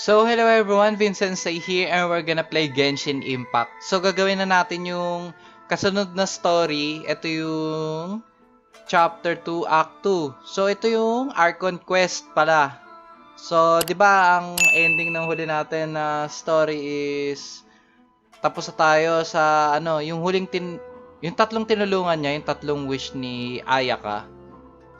So, hello everyone, Vincent Say here and we're gonna play Genshin Impact. So, gagawin na natin yung kasunod na story. Ito yung Chapter 2, Act 2. So, ito yung Archon Quest pala. So, di ba ang ending ng huli natin na story is tapos na tayo sa yung yung tatlong tinulungan niya, yung tatlong wish ni Ayaka.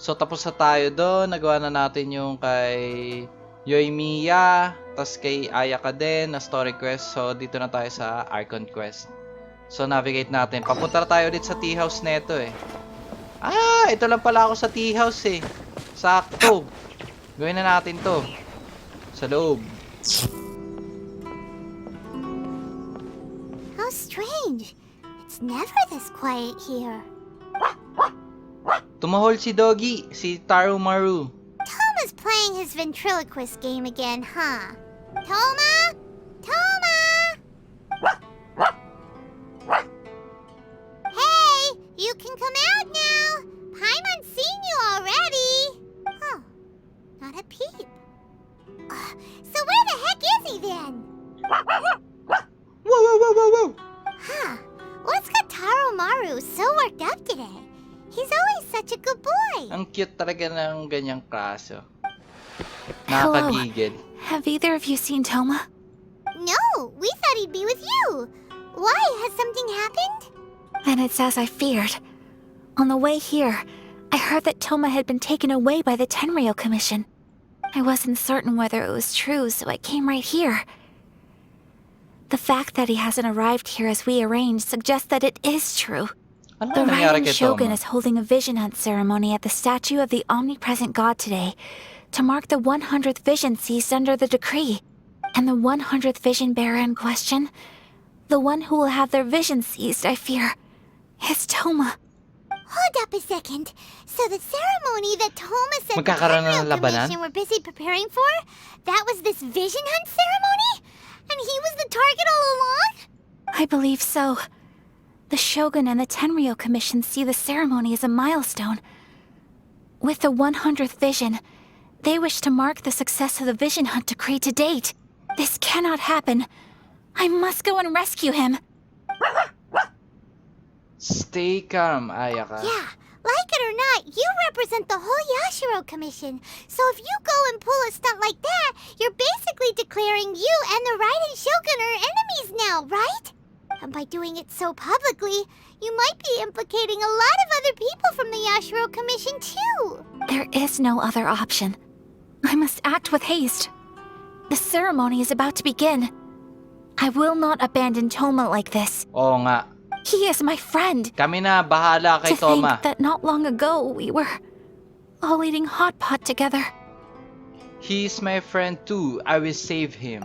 So, tapos na tayo doon. Nagawa na natin yung kay Yoimiya, tas kay Ayaka din na story quest. So, dito na tayo sa Archon Quest. So, navigate natin. Papunta na tayo ulit sa tea house neto eh. Ah, ito lang pala ako sa tea house eh. Sakto. Gawin na natin to. Sa loob. How strange. It's never this quiet here. Tumahol si Doggy, si Tarumaru. Toma's playing his ventriloquist game again, huh? Toma? Toma! Hey, you can come out now. Paimon's seen you already. Oh, not a peep. So where the heck is he then? Whoa, whoa, whoa, whoa, whoa! Huh, what's got Tarumaru so worked up today? He's always such a good boy. Ang cute talaga ng ganyang kaso. Hello. Nakakagigil. Have either of you seen Toma? No, we thought he'd be with you. Why? Has something happened? Then it's as I feared. On the way here, I heard that Toma had been taken away by the Tenryou Commission. I wasn't certain whether it was true, so I came right here. The fact that he hasn't arrived here as we arranged suggests that it is true. Ano The nangyari Raiden kay Shogun Toma? is holding a vision hunt ceremony at the statue of the omnipresent god today to mark the 100th vision seized under the decree. And the 100th vision bearer in question, the one who will have their vision seized, I fear, is Toma. Hold up a second. So the ceremony that Toma said the Magkakaroon na ng Tenryou labanan? Commission were busy preparing for, that was this vision hunt ceremony? And he was the target all along? I believe so. The Shogun and the Tenryou Commission see the ceremony as a milestone. With the 100th vision, they wish to mark the success of the vision hunt decree to date. This cannot happen. I must go and rescue him. Stay calm, Ayaka. Yeah, like it or not, you represent the whole Yashiro Commission. So if you go and pull a stunt like that, you're basically declaring you and the Raiden Shogun are enemies now, right? And by doing it so publicly, you might be implicating a lot of other people from the Yashiro Commission too. There is no other option. I must act with haste. The ceremony is about to begin. I will not abandon Toma like this. Oo nga. He is my friend. Kami na bahala kay To think Toma. that not long ago we were all eating hot pot together. He's my friend too. I will save him.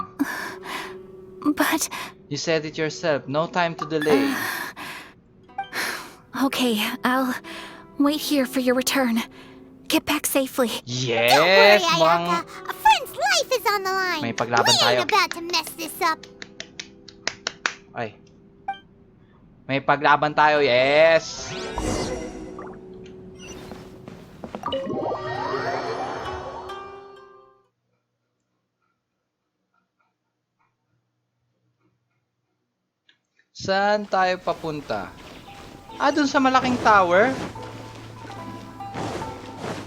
But You said it yourself. No time to delay. okay, I'll wait here for your return. Get back safely. Yes! Don't worry, Mukhang Ayaka. A friend's life is on the line. may paglaban We tayo. ain't about to mess this up. Ay. May paglaban tayo. Yes! Saan tayo papunta? Ah, dun sa malaking tower?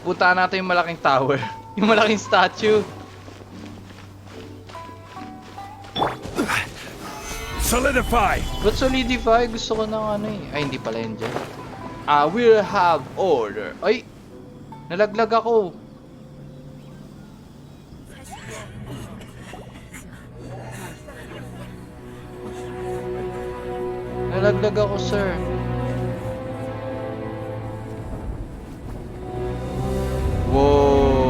Puntaan natin yung malaking tower. Yung malaking statue. Solidify! But solidify, gusto ko ng ano eh. Ay, hindi pala yun dyan. I will have order. Ay! Nalaglag ako. Nalaglag ako, sir. Whoa!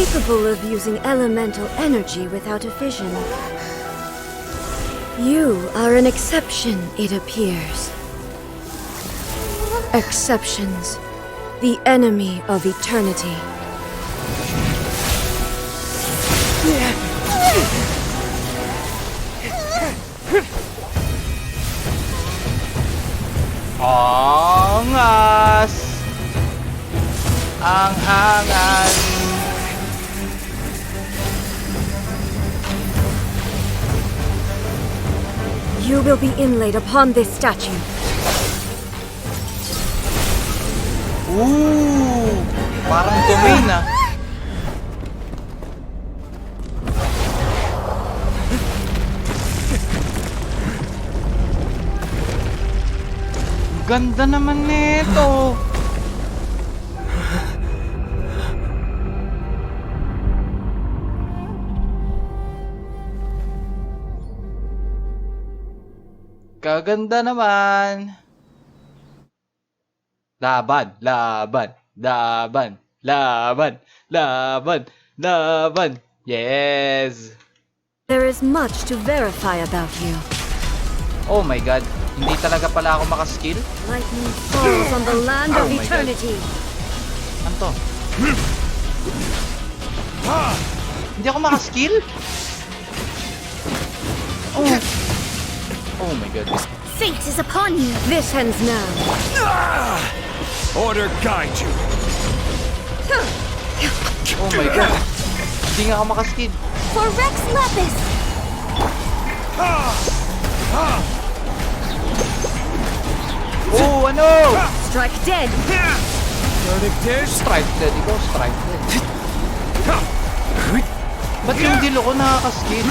capable of using elemental energy without a fission. You are an exception, it appears. Exceptions. The enemy of eternity. Angas! Ang angas! You will be inlaid upon this statue. Ooh! Parang domain ah. Ganda naman nito. Kaganda naman. Laban, laban, laban, laban, laban, laban. Yes. There is much to verify about you. Oh my god. Hindi talaga pala ako makaskill? Lightning falls on the land of Oh my God. eternity. Ano to? Hindi ako makaskill? Oh. Oh my god. Fate is upon you. This ends now. Order guide you. Oh my god. Hindi nga ako makaskill. For Rex Lepis. Oh, ano? Strike dead. Verdict is Strike dead. Ikaw, strike dead. Ba't yung dilo ko nakakaskill?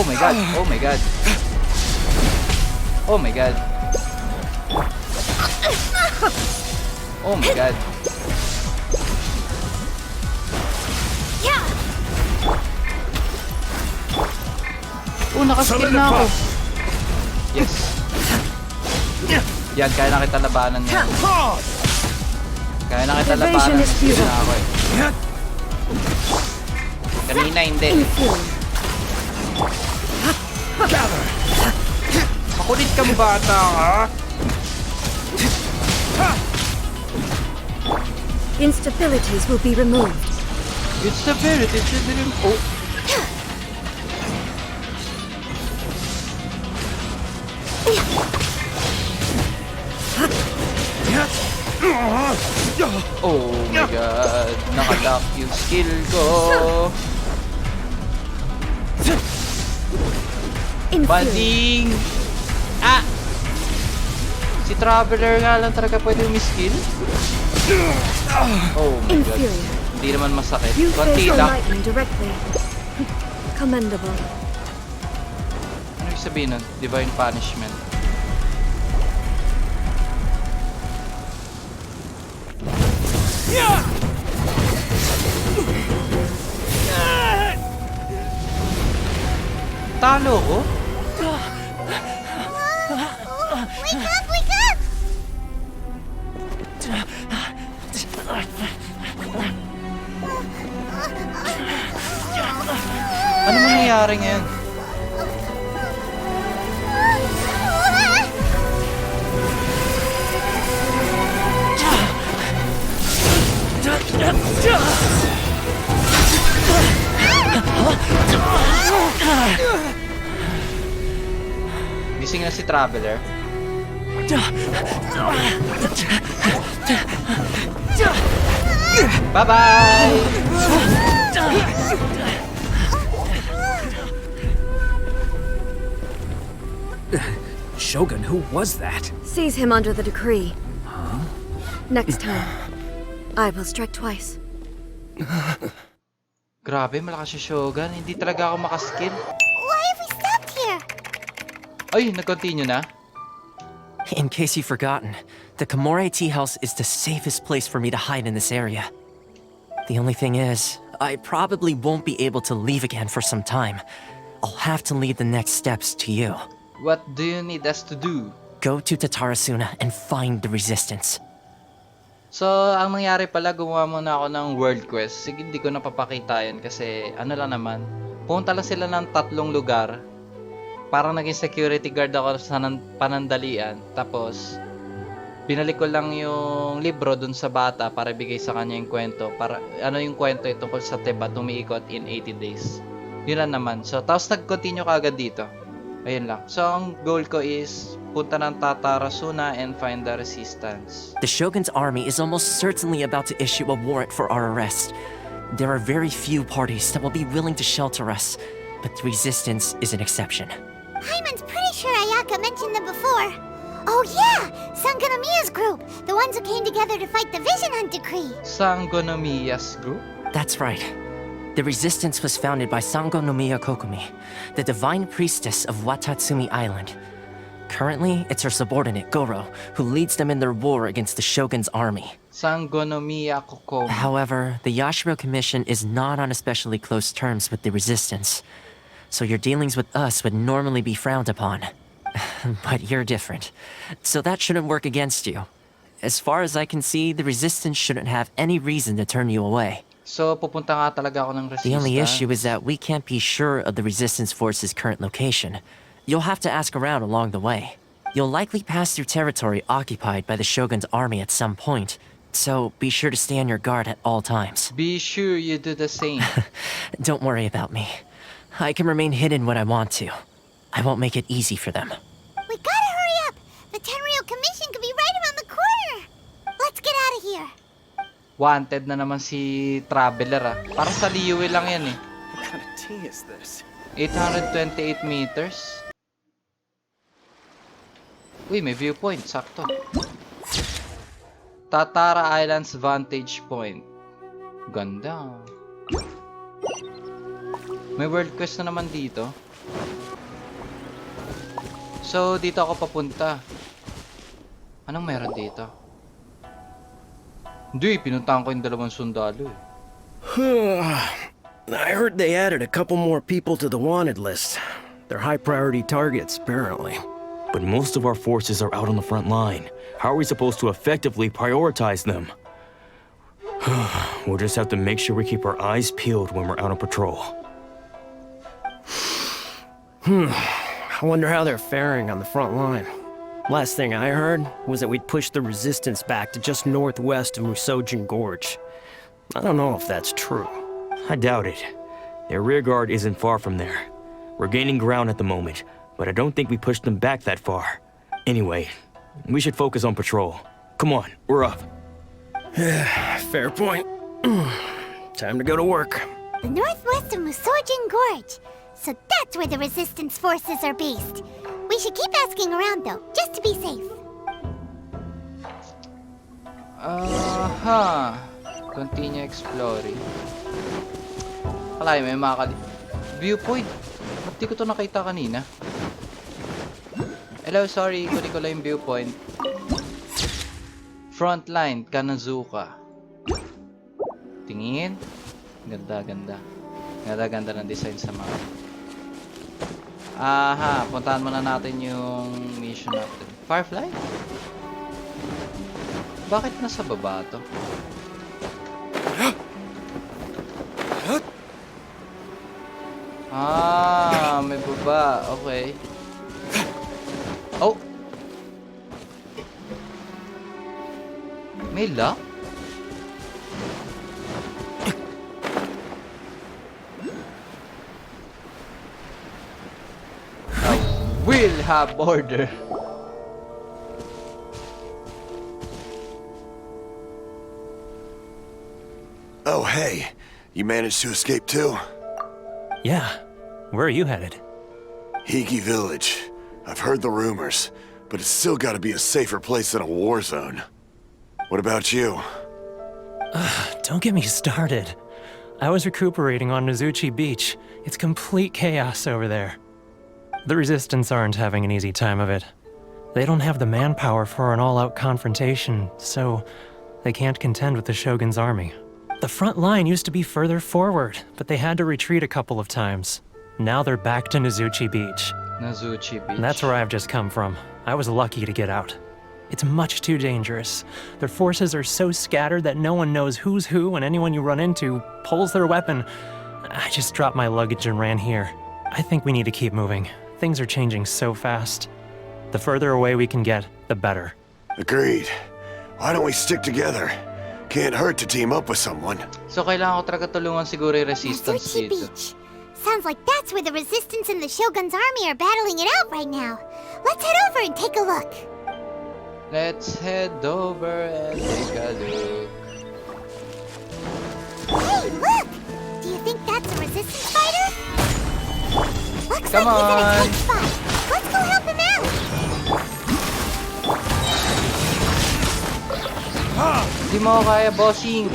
Oh my god. Oh my god. Oh my god. Oh my god. Yeah. Oh, nakaskill na ako. Yes. Yan, kaya na kita labanan ngayon. Kaya na kita labanan. Skill na ako eh. Kanina hindi. Makulit kang bata ha? Instabilities will be removed. It's the spirit. It's the dream. Oh. Oh my god. Nakalock yung skill ko. Banding! Ah! Si Traveler nga lang talaga pwede umi-skill? Oh my god. Inferior. Hindi naman masakit. You Konti face the lang. lightning directly. Commendable. Ano yung sabihin nun? Divine Punishment. Talo ko? Wake up! Wake up! Ano mangyayari ngayon? Gising na si Traveler. Bye-bye! Shogun, who was that? Seize him under the decree. Next time, I will strike twice. Grabe, malakas si Shogun. Hindi talaga ako makaskill. Why have we stopped here? Ay, nag-continue na? In case you've forgotten, the Komore tea house is the safest place for me to hide in this area. The only thing is, I probably won't be able to leave again for some time. I'll have to leave the next steps to you. What do you need us to do? Go to Tatarasuna and find the resistance. So, ang nangyari pala, gumawa muna ako ng world quest. Sige, hindi ko napapakita yan kasi ano lang naman. Punta lang sila ng 3 lugar. Parang naging security guard ako sa panandalian. Tapos, binalik ko lang yung libro dun sa bata para bigay sa kanya yung kwento. Para, ano yung kwento tungkol sa Tibet, umiikot in 80 days. Yun lang naman. So, tapos nag-continue ka agad dito. Ayun lang. So, ang goal ko is punta ng Tatarasuna and find the resistance. The Shogun's army is almost certainly about to issue a warrant for our arrest. There are very few parties that will be willing to shelter us, but the resistance is an exception. Paimon's pretty sure Ayaka mentioned them before. Oh yeah! Sangonomiya's group! The ones who came together to fight the Vision Hunt Decree! Sangonomiya's group? That's right. The resistance was founded by Sango no Miya Kokumi, the divine priestess of Watatsumi Island. Currently, it's her subordinate, Goro, who leads them in their war against the Shogun's army. Sangonomiya Kokomi. However, the Yashiro Commission is not on especially close terms with the resistance, so your dealings with us would normally be frowned upon. But you're different, so that shouldn't work against you. As far as I can see, the resistance shouldn't have any reason to turn you away. So, pupunta nga talaga ako ng resistance. The only issue is that we can't be sure of the resistance force's current location. You'll have to ask around along the way. You'll likely pass through territory occupied by the Shogun's army at some point, so be sure to stay on your guard at all times. Be sure you do the same. Don't worry about me. I can remain hidden when I want to. I won't make it easy for them. We gotta hurry up! The Tenryou Commission could be right around the corner! Let's get out of here! Wanted na naman si Traveler ah. Para sa Liyue lang yan eh. What kind of tea is this? 828 meters. Uy, may viewpoint. Sakto. Tatara Islands Vantage Point. Ganda. May world quest na naman dito. So, dito ako papunta. Anong meron dito? Hindi, pinuntahan ko yung 2 sundalo eh. I heard they added a couple more people to the wanted list. They're high priority targets, apparently. But most of our forces are out on the front line. How are we supposed to effectively prioritize them? We'll just have to make sure we keep our eyes peeled when we're out on patrol. I wonder how they're faring on the front line. Last thing I heard was that we'd pushed the resistance back to just northwest of Musojin Gorge. I don't know if that's true. I doubt it. Their rear guard isn't far from there. We're gaining ground at the moment, but I don't think we pushed them back that far. Anyway, we should focus on patrol. Come on, we're up. Fair point. Time to go to work. The northwest of Musojin Gorge. So that's where the resistance forces are based. We should keep asking around though, just to be safe. Aha. Continue exploring. Kalay, may viewpoint. Ba't di ko to nakita kanina? Hello, sorry. Kunin ko lang yung viewpoint. Frontline, Kanazuka. Tingin. Ganda, ganda. Ganda, ganda ng design sa map. Aha, puntahan muna natin yung mission natin. Firefly? Bakit nasa baba to? Ah, may baba. Okay. Oh! May lock? Will have order. Oh, hey. You managed to escape too? Yeah. Where are you headed? Hiki Village. I've heard the rumors, but it's still gotta be a safer place than a war zone. What about you? Don't get me started. I was recuperating on Nozuchi Beach. It's complete chaos over there. The Resistance aren't having an easy time of it. They don't have the manpower for an all-out confrontation, so they can't contend with the Shogun's army. The front line used to be further forward, but they had to retreat a couple of times. Now they're back to Nozuchi Beach. Nozuchi Beach. That's where I've just come from. I was lucky to get out. It's much too dangerous. Their forces are so scattered that no one knows who's who, and anyone you run into pulls their weapon. I just dropped my luggage and ran here. I think we need to keep moving. Things are changing so fast. The further away we can get, the better. Agreed. Why don't we stick together? Can't hurt to team up with someone. So kailangan ko talaga tulungan siguro yung resistance Mizuchi dito. Beach. Sounds like that's where the Resistance and the Shogun's army are battling it out right now. Let's head over and take a look. Let's head over and take a look. Hey, look! Do you think that's a Resistance fighter? Looks Come like he's in a on. tight spot. Let's go help him out. Di mo kaya, bossing.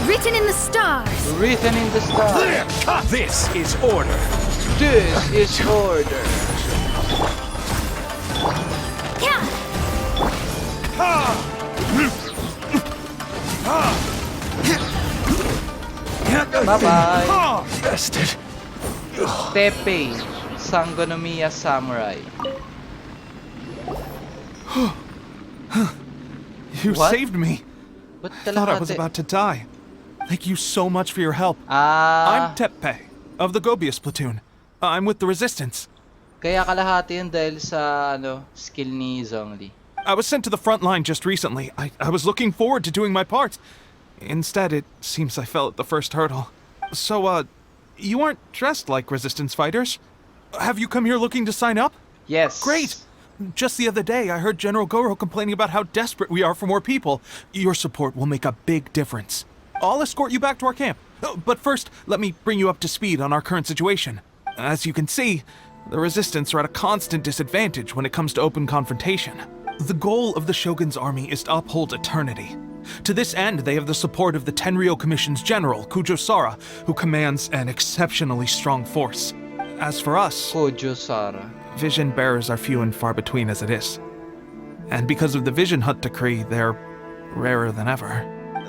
Written in the stars. Written in the stars. This is order. This is order. Bye-bye. Bested. Tepe, Sangonomiya Samurai. You What? saved me. Ba't Thought I was kalahati? about to die. Thank you so much for your help. Ah, I'm Teppe, of the Gobius platoon. I'm with the Resistance. kaya kalahati yun dahil sa skill ni Zhongli. I was sent to the front line just recently. I was looking forward to doing my part. Instead, it seems I fell at the first hurdle. So, you aren't dressed like Resistance fighters? Have you come here looking to sign up? Yes. Great! Just the other day, I heard General Goro complaining about how desperate we are for more people. Your support will make a big difference. I'll escort you back to our camp. But first, let me bring you up to speed on our current situation. As you can see, the Resistance are at a constant disadvantage when it comes to open confrontation. The goal of the Shogun's army is to uphold eternity. To this end, they have the support of the Tenryou Commission's general, Kujo-Sara, who commands an exceptionally strong force. As for us, Kujo-Sara. vision bearers are few and far between as it is. And because of the Vision Hunt decree, they're rarer than ever.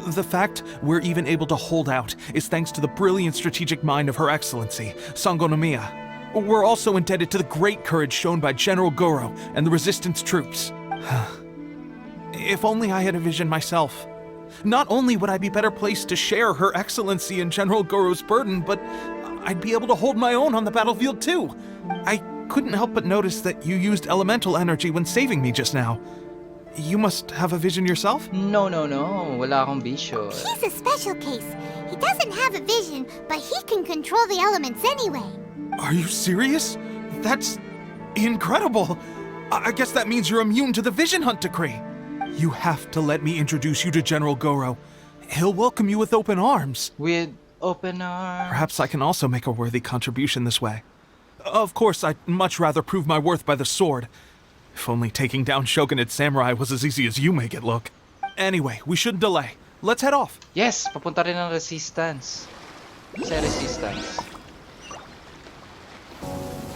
The fact we're even able to hold out is thanks to the brilliant strategic mind of Her Excellency, Sangonomiya. We're also indebted to the great courage shown by General Goro and the Resistance troops. If only I had a vision myself. Not only would I be better placed to share Her Excellency and General Goro's burden, but I'd be able to hold my own on the battlefield too. I couldn't help but notice that you used elemental energy when saving me just now. You must have a vision yourself? No. Wala akong vision. He's a special case. He doesn't have a vision, but he can control the elements anyway. Are you serious? That's incredible. I guess that means you're immune to the Vision Hunt decree. You have to let me introduce you to General Goro. He'll welcome you with open arms. With open arms. Perhaps I can also make a worthy contribution this way. Of course, I'd much rather prove my worth by the sword. If only taking down Shogunate Samurai was as easy as you make it look. Anyway, we shouldn't delay. Let's head off. Yes, papunta rin ng Resistance. Sa Resistance.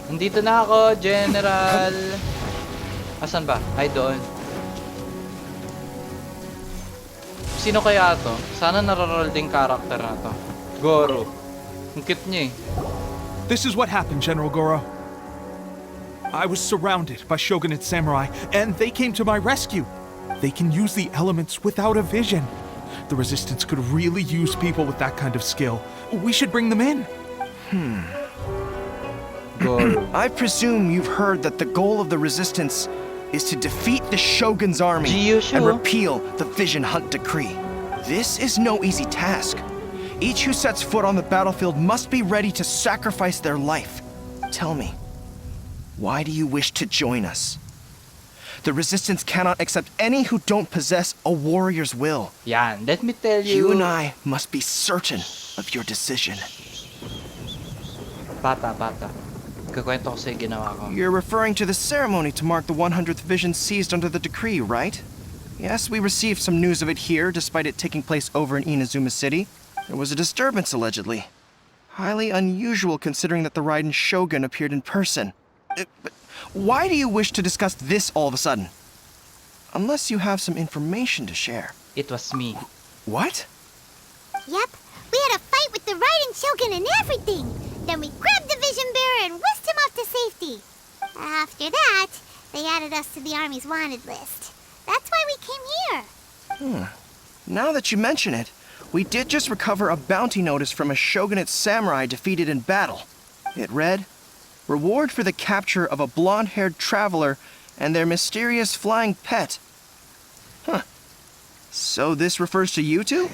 Nandito na ako, General. Asan ba? Ay, doon. Sino kaya to? Sana naroroll din character na to. Goro. Ang cute niya eh. This is what happened, General Goro. I was surrounded by Shogunate Samurai, and they came to my rescue. They can use the elements without a vision. The Resistance could really use people with that kind of skill. We should bring them in. Goro. I presume you've heard that the goal of the Resistance is to defeat the Shogun's army Gyushu. and repeal the Vision Hunt decree. This is no easy task. Each who sets foot on the battlefield must be ready to sacrifice their life. Tell me, why do you wish to join us? The Resistance cannot accept any who don't possess a warrior's will. Yan, let me tell you. You and I must be certain of your decision. Bata. Kakwento ko sa'yo ginawa ko. You're referring to the ceremony to mark the 100th vision seized under the decree, right? Yes, we received some news of it here, despite it taking place over in Inazuma City. There was a disturbance, allegedly. Highly unusual considering that the Raiden Shogun appeared in person. But why do you wish to discuss this all of a sudden? Unless you have some information to share. It was me. What? Yep, we had a fight with the Raiden Shogun and everything. Then we grabbed the Vision Bearer and whisked him off to safety. After that, they added us to the Army's wanted list. That's why we came here. Now that you mention it, we did just recover a bounty notice from a shogunate samurai defeated in battle. It read, "Reward for the capture of a blonde-haired traveler and their mysterious flying pet." So this refers to you two?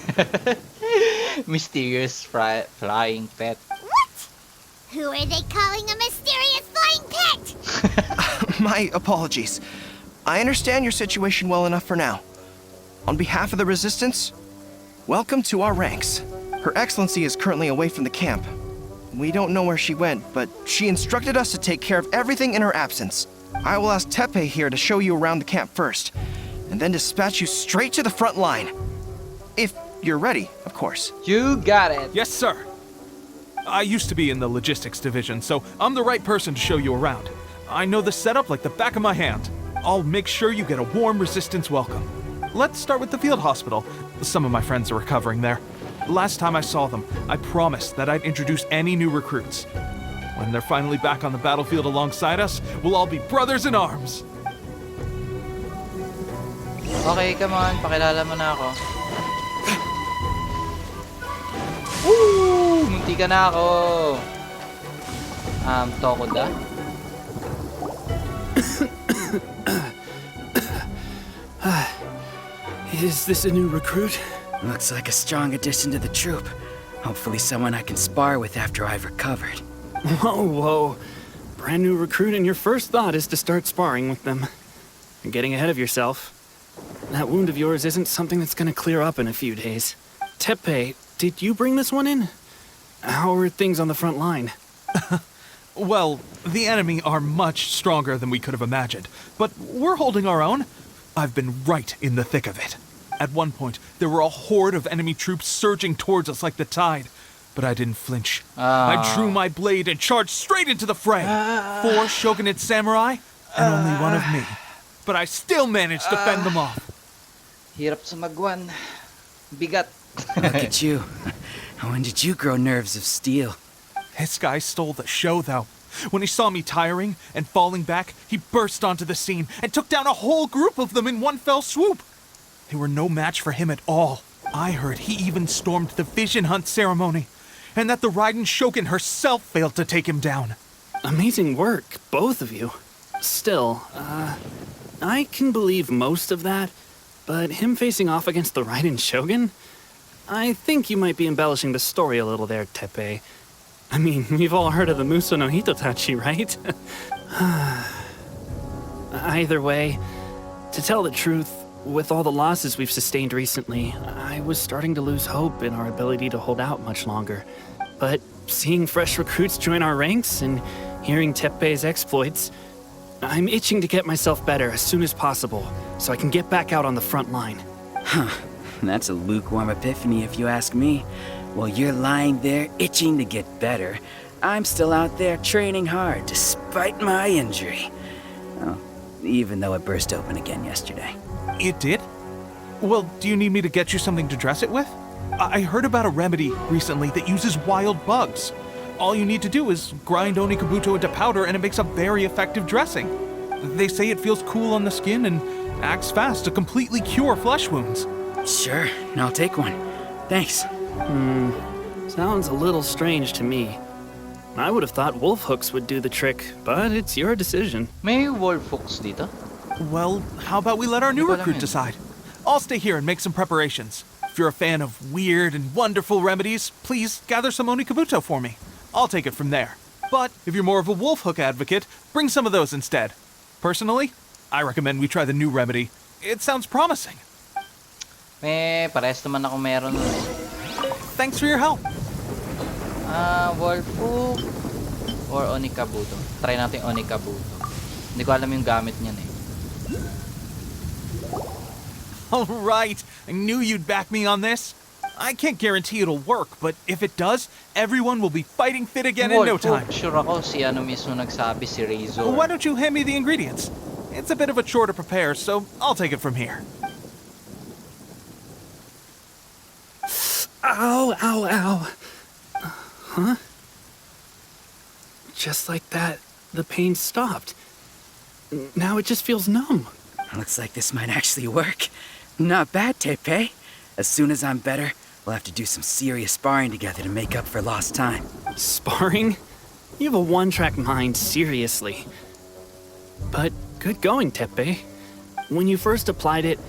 Mysterious flying pet. What? Who are they calling a mysterious flying pet? My apologies. I understand your situation well enough for now. On behalf of the Resistance, welcome to our ranks. Her Excellency is currently away from the camp. We don't know where she went, but she instructed us to take care of everything in her absence. I will ask Tepe here to show you around the camp first, and then dispatch you straight to the front line. If you're ready, of course. You got it. Yes, sir. I used to be in the logistics division, so I'm the right person to show you around. I know the setup like the back of my hand. I'll make sure you get a warm Resistance welcome. Let's start with the field hospital. Some of my friends are recovering there. Last time I saw them, I promised that I'd introduce any new recruits. When they're finally back on the battlefield alongside us, we'll all be brothers in arms. Okay, come on. Pakilala mo na ako. Woo! Munti ka na ako. Tokoda? Is this a new recruit? Looks like a strong addition to the troop. Hopefully someone I can spar with after I've recovered. Whoa. Brand new recruit and your first thought is to start sparring with them. You're getting ahead of yourself. That wound of yours isn't something that's gonna clear up in a few days. Tepe, did you bring this one in? How are things on the front line? Well, the enemy are much stronger than we could have imagined, but we're holding our own. I've been right in the thick of it. At one point, there were a horde of enemy troops surging towards us like the tide, but I didn't flinch. I drew my blade and charged straight into the fray. 4 shogunate samurai, and only one of me. But I still managed to fend them off. Hirap sumagwan. Bigat. Look at you. When did you grow nerves of steel? This guy stole the show, though. When he saw me tiring and falling back, he burst onto the scene and took down a whole group of them in one fell swoop. They were no match for him at all. I heard he even stormed the vision hunt ceremony, and that the Raiden Shogun herself failed to take him down. Amazing work, both of you. Still, I can believe most of that, but him facing off against the Raiden Shogun? I think you might be embellishing the story a little there, Tepe. I mean, we've all heard of the Muso no Hitotachi, right? Either way, to tell the truth, with all the losses we've sustained recently, I was starting to lose hope in our ability to hold out much longer. But seeing fresh recruits join our ranks and hearing Tepe's exploits, I'm itching to get myself better as soon as possible, so I can get back out on the front line. That's a lukewarm epiphany if you ask me. While you're lying there itching to get better, I'm still out there training hard despite my injury. Oh, even though it burst open again yesterday. It did? Well, do you need me to get you something to dress it with? I heard about a remedy recently that uses wild bugs. All you need to do is grind Onikabuto into powder and it makes a very effective dressing. They say it feels cool on the skin and acts fast to completely cure flesh wounds. Sure, I'll take one. Thanks. Sounds a little strange to me. I would have thought wolf hooks would do the trick, but it's your decision. May wolf hooks dito? Well, how about we let our new recruit decide? I'll stay here and make some preparations. If you're a fan of weird and wonderful remedies, please gather some Onikabuto for me. I'll take it from there. But if you're more of a wolf hook advocate, bring some of those instead. Personally, I recommend we try the new remedy. It sounds promising. Parehas naman ako meron nun eh. Thanks for your help. Wolf hook or Onikabuto. Try natin Onikabuto. Hindi ko alam yung gamit niyan eh. All right, I knew you'd back me on this. I can't guarantee it'll work, but if it does, everyone will be fighting fit again in no time. Sure ako, si ano mismo nagsabi, si Razor. Why don't you hand me the ingredients? It's a bit of a chore to prepare, so I'll take it from here. Ow, ow, ow. Huh? Just like that, the pain stopped. Now it just feels numb. Looks like this might actually work. Not bad, Tepe. As soon as I'm better, we'll have to do some serious sparring together to make up for lost time. Sparring? You have a one-track mind, seriously. But good going, Tepe. When you first applied it,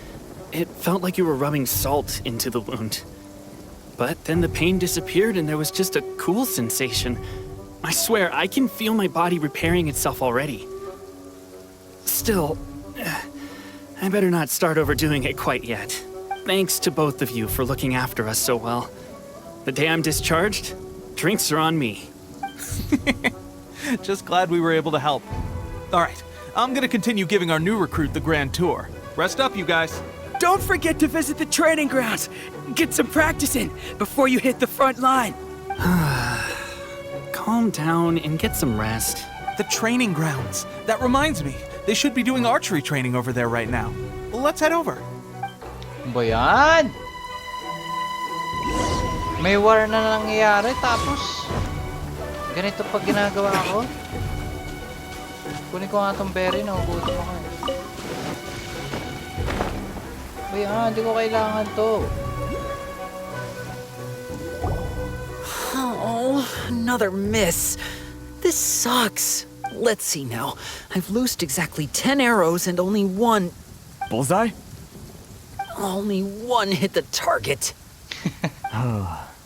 it felt like you were rubbing salt into the wound. But then the pain disappeared and there was just a cool sensation. I swear, I can feel my body repairing itself already. Still, I better not start overdoing it quite yet. Thanks to both of you for looking after us so well. The day I'm discharged, drinks are on me. Just glad we were able to help. All right, I'm gonna continue giving our new recruit the grand tour. Rest up, you guys. Don't forget to visit the training grounds. Get some practice in before you hit the front line. Calm down and get some rest. The training grounds. That reminds me, they should be doing archery training over there right now. Well, let's head over. Ba yan? May war na nangyayari tapos ganito pag ginagawa ko. Kunin ko nga tong berry, nagugutom ako eh. Ba yan? Hindi ko kailangan to. Oh, another miss. This sucks. Let's see now. I've loosed exactly 10 arrows and only one... Bullseye? Only one hit the target.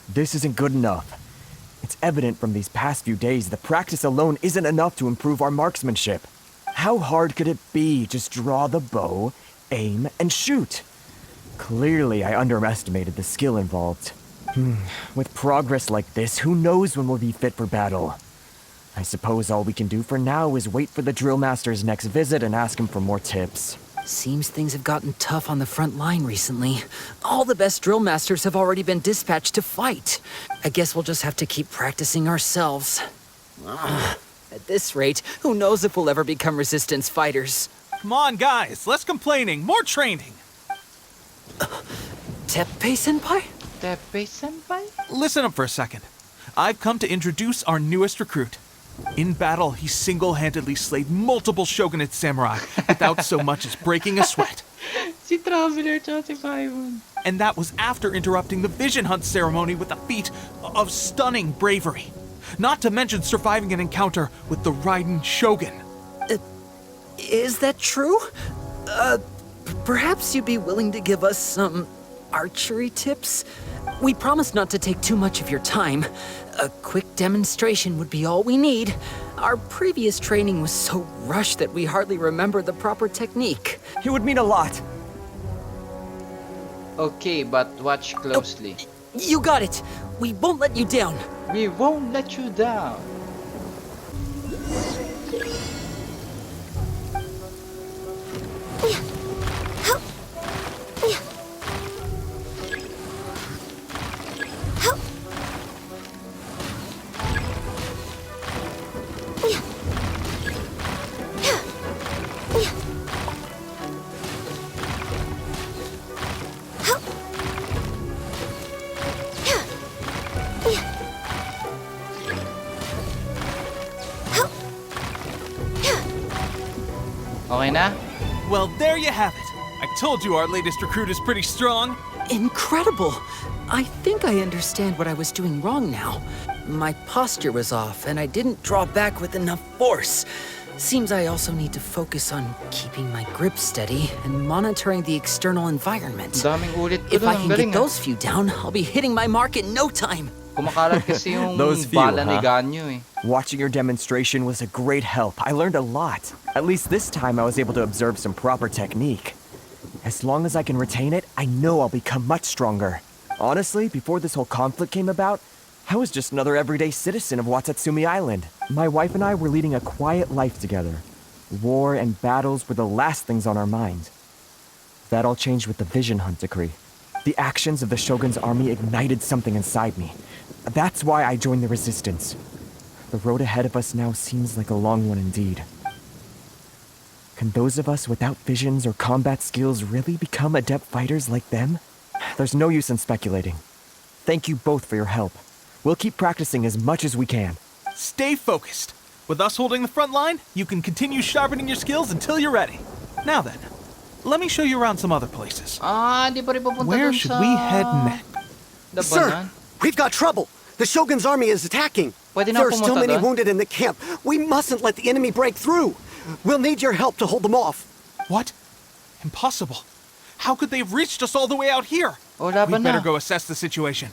This isn't good enough. It's evident from these past few days that practice alone isn't enough to improve our marksmanship. How hard could it be? Just draw the bow, aim, and shoot. Clearly, I underestimated the skill involved. With progress like this, who knows when we'll be fit for battle? I suppose all we can do for now is wait for the drill master's next visit and ask him for more tips. Seems things have gotten tough on the front line recently. All the best drill masters have already been dispatched to fight. I guess we'll just have to keep practicing ourselves. At this rate, who knows if we'll ever become resistance fighters. Come on, guys, less complaining, more training. Teppei-senpai? Teppei-senpai? Listen up for a second. I've come to introduce our newest recruit. In battle, he single-handedly slayed multiple shogunate samurai without so much as breaking a sweat. Si Traveler tsaka si Paimon. And that was after interrupting the vision hunt ceremony with a feat of stunning bravery. Not to mention surviving an encounter with the Raiden Shogun. Is that true? Perhaps you'd be willing to give us some archery tips? We promise not to take too much of your time. A quick demonstration would be all we need. Our previous training was so rushed that we hardly remember the proper technique. It would mean a lot. Okay, but watch closely. You got it. We won't let you down. We won't let you down. Okay na? Well, there you have it. I told you our latest recruit is pretty strong. Incredible! I think I understand what I was doing wrong now. My posture was off, and I didn't draw back with enough force. Seems I also need to focus on keeping my grip steady and monitoring the external environment. Daming ulit ko If I dun, can galing, get those few down, I'll be hitting my mark in no time. Kumakalat kasi yung Those few, bala ni huh? Ganyu eh. Watching your demonstration was a great help. I learned a lot. At least this time I was able to observe some proper technique. As long as I can retain it, I know I'll become much stronger. Honestly, before this whole conflict came about, I was just another everyday citizen of Watatsumi Island. My wife and I were leading a quiet life together. War and battles were the last things on our mind. That all changed with the Vision Hunt decree. The actions of the Shogun's army ignited something inside me. That's why I joined the resistance. The road ahead of us now seems like a long one indeed. Can those of us without visions or combat skills really become adept fighters like them? There's no use in speculating. Thank you both for your help. We'll keep practicing as much as we can. Stay focused. With us holding the front line, you can continue sharpening your skills until you're ready. Now then, let me show you around some other places. Di pa rin pupunta Where dun should sa... we head next? Labanan? We've got trouble. The Shogun's army is attacking. Pwede na There are still pumunta many dun? wounded in the camp. We mustn't let the enemy break through. We'll need your help to hold them off. What? Impossible. How could they have reached us all the way out here? Oh, laban We'd better na. go assess the situation.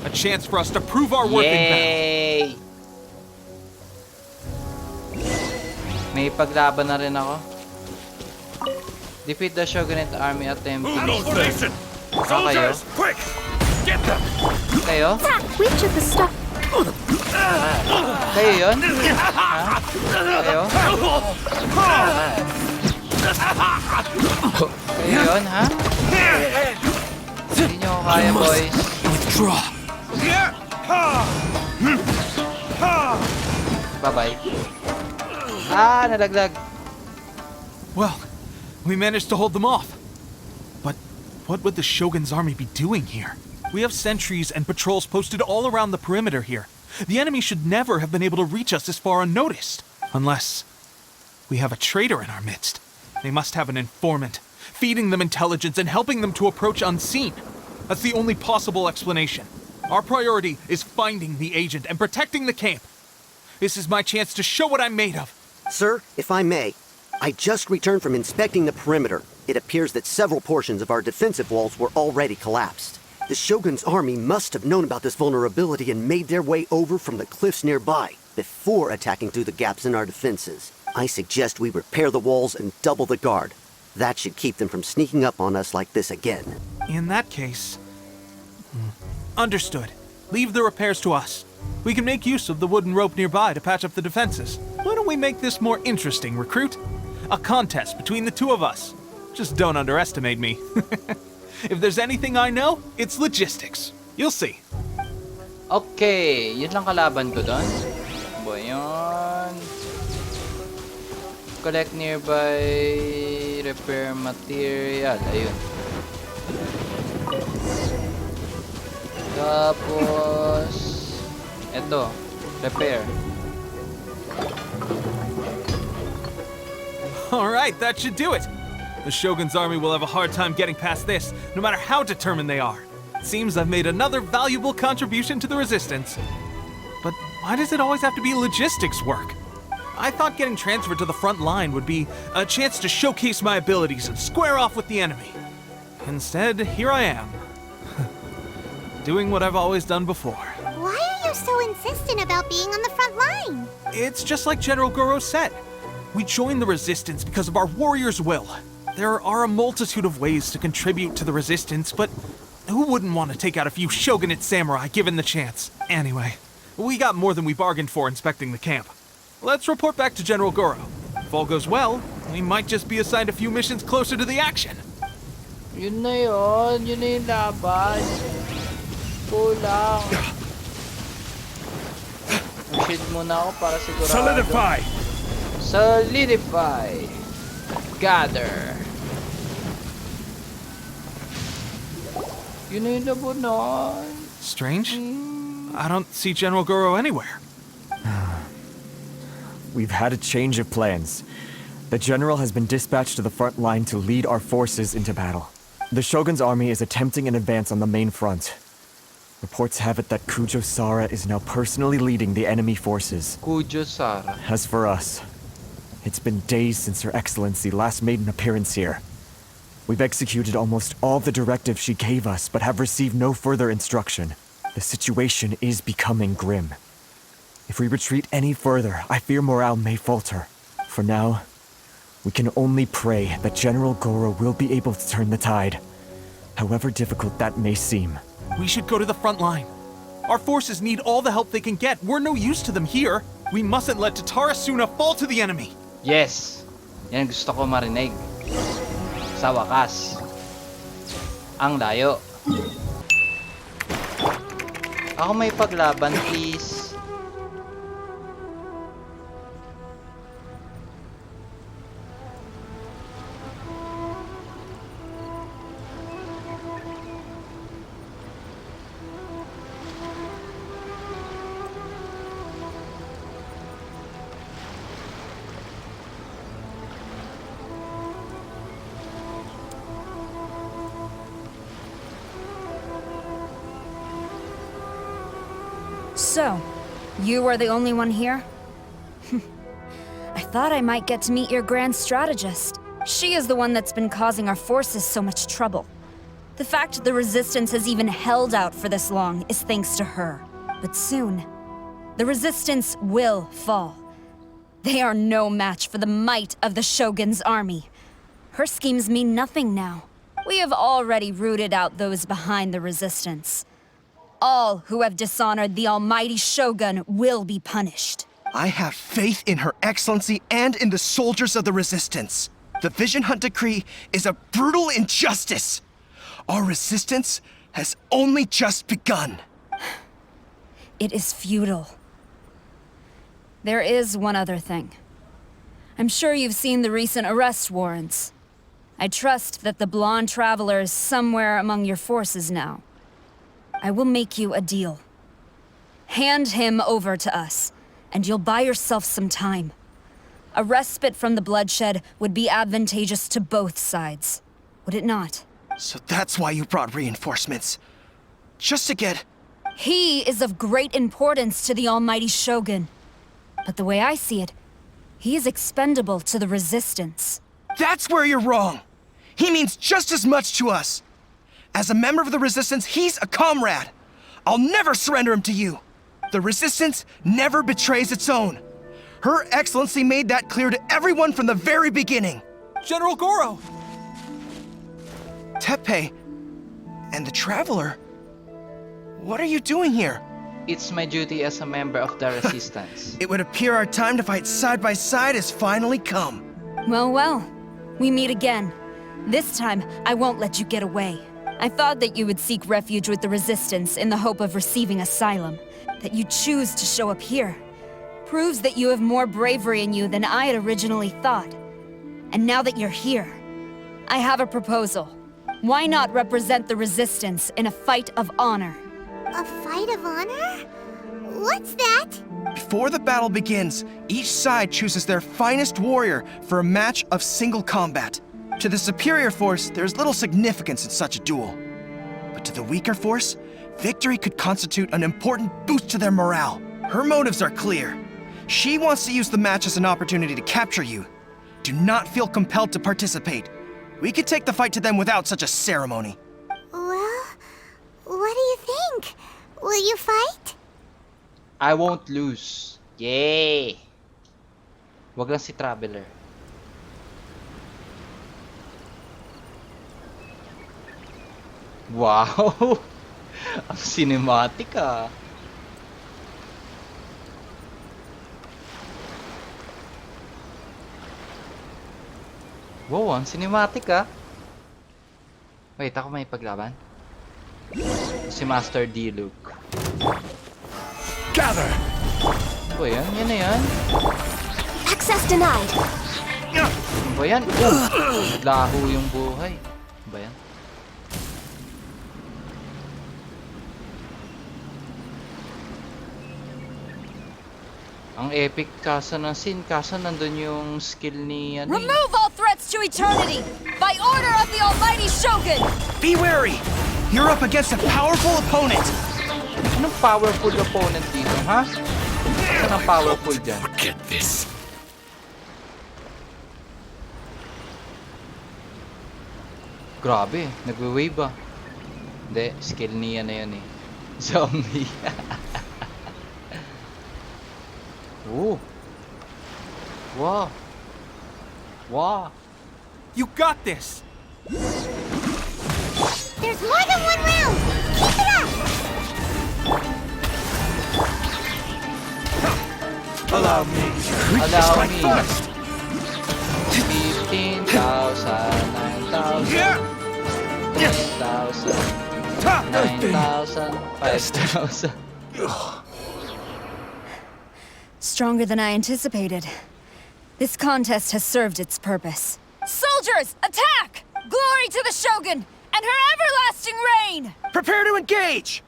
A chance for us to prove our worth in battle. Yay! May paglaban na rin ako. Defeat the Shogunate army attempt. Kayo? Quick! Get them! Kayo? Which of the stuff? Kayo yun? Ha? Kayo? Kayo yun, ha? Hindi nyo ako kaya, boys. Withdraw. Bye-bye. Nalaglag. Well, we managed to hold them off. But what would the Shogun's army be doing here? We have sentries and patrols posted all around the perimeter here. The enemy should never have been able to reach us this far unnoticed. Unless we have a traitor in our midst. They must have an informant, feeding them intelligence and helping them to approach unseen. That's the only possible explanation. Our priority is finding the agent and protecting the camp. This is my chance to show what I'm made of. Sir, if I may, I just returned from inspecting the perimeter. It appears that several portions of our defensive walls were already collapsed. The Shogun's army must have known about this vulnerability and made their way over from the cliffs nearby before attacking through the gaps in our defenses. I suggest we repair the walls and double the guard. That should keep them from sneaking up on us like this again. In that case... Understood. Leave the repairs to us. We can make use of the wooden rope nearby to patch up the defenses. Why don't we make this more interesting, recruit? A contest between the two of us. Just don't underestimate me. If there's anything I know, it's logistics. You'll see. Okay, yun lang kalaban ko doon. Ba yun? Collect nearby repair material. Ayun. Tapos eto, repair. Alright, that should do it. The Shogun's army will have a hard time getting past this, no matter how determined they are. Seems I've made another valuable contribution to the resistance. But why does it always have to be logistics work? I thought getting transferred to the front line would be a chance to showcase my abilities and square off with the enemy. Instead, here I am. Doing what I've always done before. Why are you so insistent about being on the front line? It's just like General Goro said. We joined the resistance because of our warrior's will. There are a multitude of ways to contribute to the resistance, but who wouldn't want to take out a few shogunate samurai given the chance? Anyway, we got more than we bargained for inspecting the camp. Let's report back to General Goro. If all goes well, we might just be assigned a few missions closer to the action. Yun na yun. Yun na yung laban. Kulang. Shield muna ako para sigurado. Solidify! Solidify. Gather. Yun na yung labanan. Strange? I don't see General Goro anywhere. We've had a change of plans. The general has been dispatched to the front line to lead our forces into battle. The Shogun's army is attempting an advance on the main front. Reports have it that Kujo Sara is now personally leading the enemy forces. Kujo Sara. As for us, it's been days since Her Excellency last made an appearance here. We've executed almost all the directives she gave us, but have received no further instruction. The situation is becoming grim. If we retreat any further, I fear morale may falter. For now, we can only pray that General Goro will be able to turn the tide, however difficult that may seem. We should go to the front line. Our forces need all the help they can get. We're no use to them here. We mustn't let Tatara Suna fall to the enemy. Yes. Yan gusto ko marinig. Sa wakas. Ang layo. Ako may paglaban, please. So, you are the only one here? I thought I might get to meet your grand strategist. She is the one that's been causing our forces so much trouble. The fact the Resistance has even held out for this long is thanks to her. But soon, the Resistance will fall. They are no match for the might of the Shogun's army. Her schemes mean nothing now. We have already rooted out those behind the Resistance. All who have dishonored the almighty Shogun will be punished. I have faith in Her Excellency and in the soldiers of the Resistance. The Vision Hunt Decree is a brutal injustice. Our resistance has only just begun. It is futile. There is one other thing. I'm sure you've seen the recent arrest warrants. I trust that the blonde traveler is somewhere among your forces now. I will make you a deal. Hand him over to us, and you'll buy yourself some time. A respite from the bloodshed would be advantageous to both sides, would it not? So that's why you brought reinforcements. Just to get... He is of great importance to the almighty Shogun. But the way I see it, he is expendable to the Resistance. That's where you're wrong! He means just as much to us! As a member of the Resistance, he's a comrade! I'll never surrender him to you! The Resistance never betrays its own. Her Excellency made that clear to everyone from the very beginning. General Goro! Teppei and the Traveler? What are you doing here? It's my duty as a member of the Resistance. It would appear our time to fight side by side has finally come. Well, well. We meet again. This time, I won't let you get away. I thought that you would seek refuge with the Resistance in the hope of receiving asylum. That you choose to show up here proves that you have more bravery in you than I had originally thought. And now that you're here, I have a proposal. Why not represent the Resistance in a fight of honor? A fight of honor? What's that? Before the battle begins, each side chooses their finest warrior for a match of single combat. To the superior force, there's little significance in such a duel. But to the weaker force, victory could constitute an important boost to their morale. Her motives are clear. She wants to use the match as an opportunity to capture you. Do not feel compelled to participate. We could take the fight to them without such a ceremony. Well, what do you think? Will you fight? I won't lose. Yay! Wag lang si Traveler. Wow! Ang cinematic ah. Wow, ang cinematic ah. Wait, ako may paglaban? Si Master D. Luke. Gather! Ano ba yan? Yan na yan. Access denied. Ano ba yan? Laho yung buhay. Ano ba yan? Ang epic kaso ng scene, kaso nandun yung skill ni ano. Remove all threats to eternity by order of the almighty Shogun! Be wary! You're up against a powerful opponent! Anong powerful opponent dito, ha? Saan ang powerful dyan? Forget this. Grabe, nagwe-wave ah. Hindi, skill niya na yun eh. Zombie. Ooh. Wow. Wow. You got this! There's more than one round! Keep it up! Allow me. Allow Strike me. first. 15,000, 9,000, 10,000, 9,000, 5,000. Stronger than I anticipated. This contest has served its purpose. Soldiers, attack! Glory to the Shogun and her everlasting reign! Prepare to engage!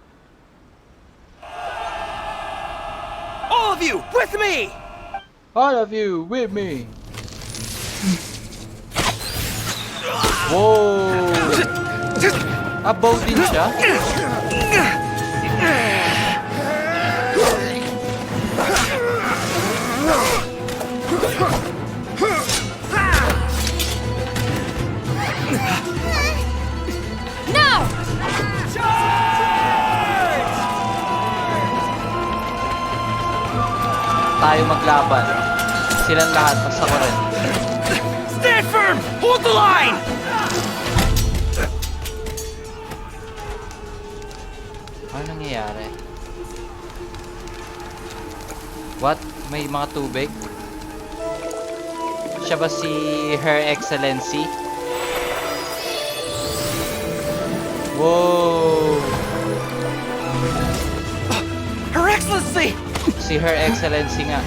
All of you, with me! All of you, with me! Whoa! Abow din siya? tayo maglaban. Silang lahat, tas ako rin. Stand firm! Hold the line! Ano nangyayari? What? May mga tubig? Siya ba si Her Excellency? Whoa! Her Excellency! Si Her Excellency nga.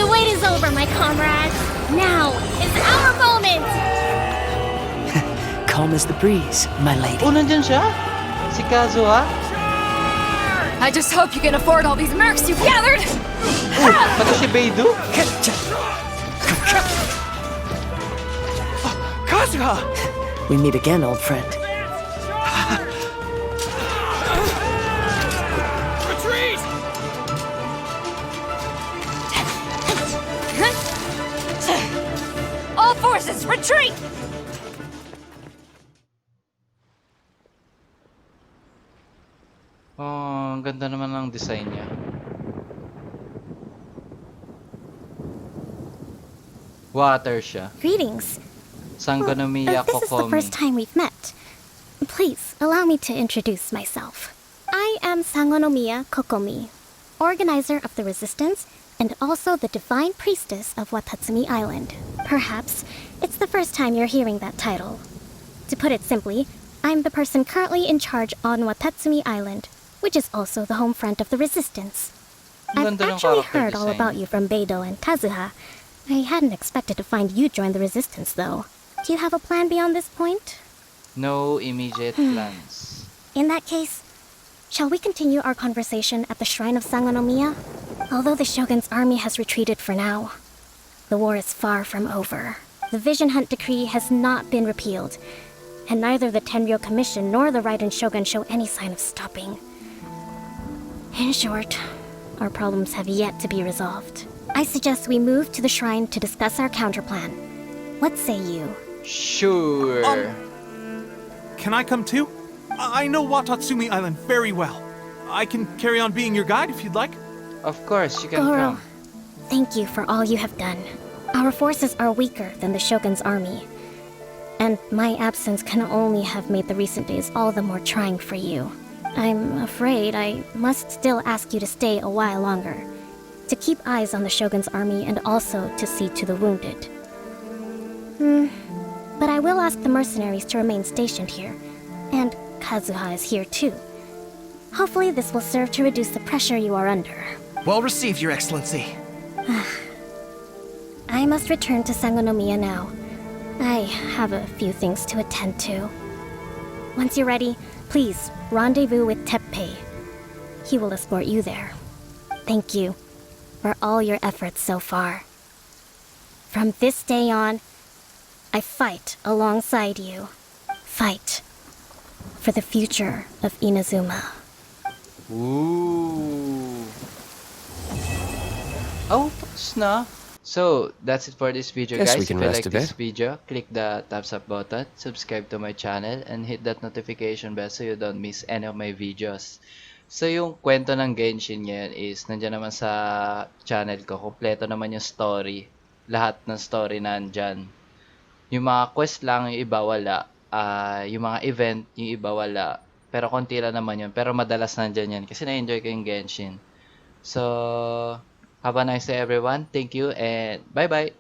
The wait is over, my comrades. Now is our moment. Calm as the breeze, my lady. Oh, nandyan siya? Si Kazuha? I just hope you can afford all these mercs you've gathered! Pati si Beidou? Kazuha! We meet again, old friend. Retreat! All forces, retreat! Oh, ang ganda naman ng design niya. Water siya. Greetings. Sangonomiya This is the Kokomi. first time we've met. Please, allow me to introduce myself. I am Sangonomiya Kokomi, organizer of the Resistance and also the Divine Priestess of Watatsumi Island. Perhaps it's the first time you're hearing that title. To put it simply, I'm the person currently in charge on Watatsumi Island, which is also the home front of the Resistance. Ang I've ganda ng actually character heard all design. about you from Beidou and Kazuha. I hadn't expected to find you join the Resistance, though. Do you have a plan beyond this point? No immediate plans. In that case, shall we continue our conversation at the Shrine of Sangonomiya? Although the Shogun's army has retreated for now, the war is far from over. The Vision Hunt Decree has not been repealed, and neither the Tenryou Commission nor the Raiden Shogun show any sign of stopping. In short, our problems have yet to be resolved. I suggest we move to the shrine to discuss our counterplan. What say you? Sure. Can I come too? I know Watatsumi Island very well. I can carry on being your guide if you'd like. Of course, you can Goro, come. thank you for all you have done. Our forces are weaker than the Shogun's army, and my absence can only have made the recent days all the more trying for you. I'm afraid I must still ask you to stay a while longer, to keep eyes on the Shogun's army and also to see to the wounded. But I will ask the mercenaries to remain stationed here, and Kazuha is here too. Hopefully this will serve to reduce the pressure you are under. Well received, Your Excellency. I must return to Sangonomiya now. I have a few things to attend to. Once you're ready, please rendezvous with Teppei. He will escort you there. Thank you for all your efforts so far. From this day on, I fight alongside you. Fight for the future of Inazuma. Ooh. Oh, tapos na. So, that's it for this video, Guess guys. we can If you rest like a this bit. video, click the thumbs up button, subscribe to my channel, and hit that notification bell so you don't miss any of my videos. So, yung kwento ng Genshin ngayon is, nandiyan naman sa channel ko. Kompleto naman yung story. Lahat ng story nandyan. Yung mga quest lang, yung iba wala. Yung mga event, yung iba wala. Pero konti lang naman yun. Pero madalas nandyan yan. Kasi na-enjoy ko yung Genshin. So, have a nice day everyone. Thank you and bye-bye.